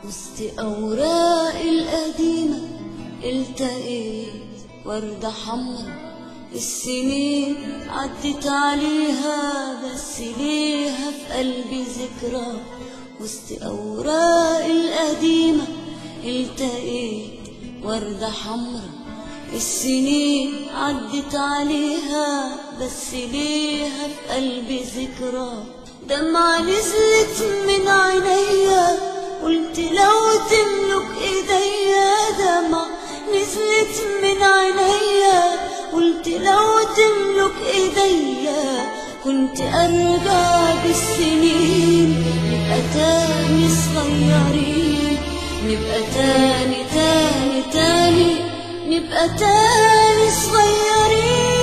وسط أوراق القديمة التقيت وردة حمرا، السنين عدت عليها بس ليها في قلبي ذكرى. وسط أوراق القديمة التقيت وردة حمرا، السنين عدت عليها بس ليها في قلبي ذكرى. دمعة نزلت من عينيا قلت لو تملك ايديا، دمعة نزلت من عينيا قلت لو تملك ايديا. كنت ارجع بالسنين نبقى تاني صغيرين، نبقى تاني تاني تاني، نبقى تاني صغيرين.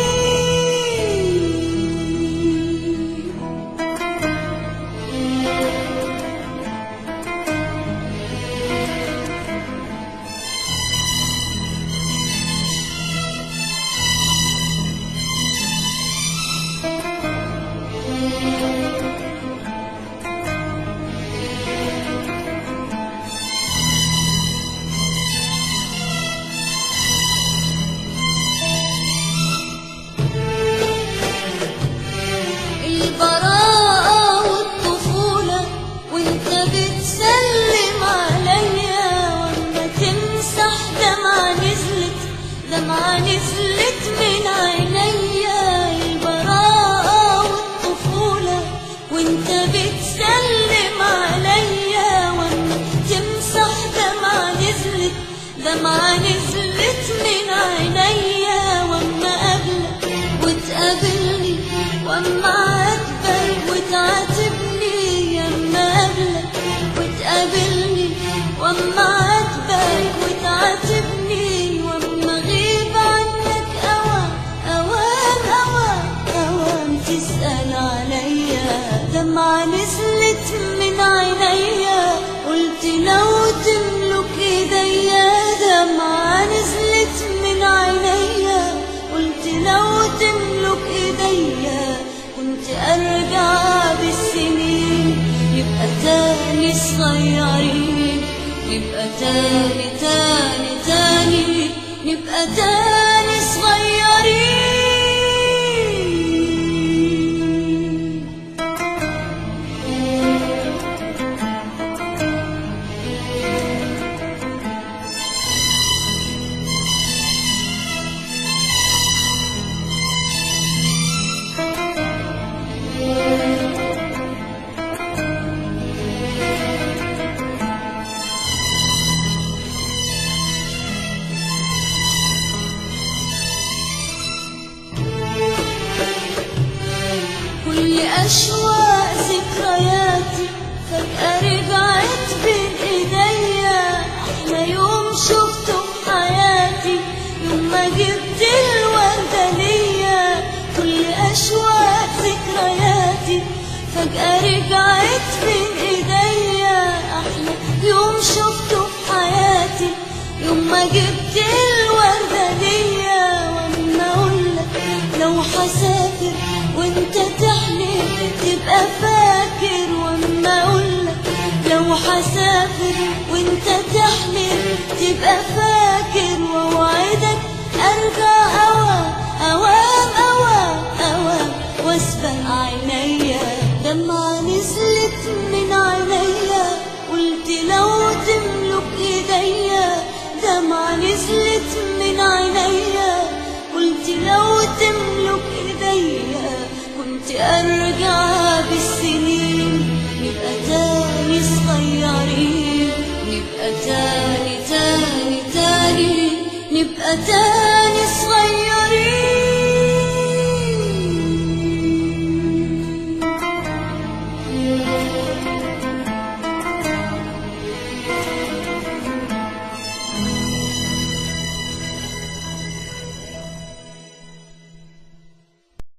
البراءة والطفولة وانت بتسلم عليا، واما تمسح دمعة نزلت، دمعة نزلت من عينيا. البراءة والطفولة وانت بتسلم عليا، واما تمسح دمعة نزلت، دمعة نزلت من عينيا. واما قابلك وتقابلني، واما عاتبك وتعاتبني، ياما قابلك وتقابلني، واما عاتبك وتعاتبني. واما غيب عنك اوام اوام اوام اوام تسأل عليا، دمعة نزلت من عينيا قلت لو تملك ايديا، دمعة نزلت من عينيا قلت لو تملك ايديا. كنت ارجع بالسنين نبقى تاني صغيرين، نبقى تاني تاني تاني، نبقى تاني صغيرين. كل أشواق ذكرياتي فجأة رجعت بين ايديا. أحلى يوم شفته في حياتي يوم ما جبت الوردة ليا. كل أشواق ذكرياتي فجأة رجعت بين ايديا. أحلى يوم شفته في حياتي يوم ما جبت الوردة ليا. واما اقولك لو هسافر وانت تحلم تبقى فاكر، واما اقولك لو هسافر وانت تحلم تبقى فاكر. واوعدك ارجع اوام اوام اوام اوام واسبق عينيا. دمعة نزلت من عينيا قلت لو تملك ايديا، دمعة نزلت من عينيا قلت لو تملك ايديا. كنت ارجع بالسنين نبقى تاني صغيرين، نبقى تاني تاني تاني، نبقى تاني صغيرين.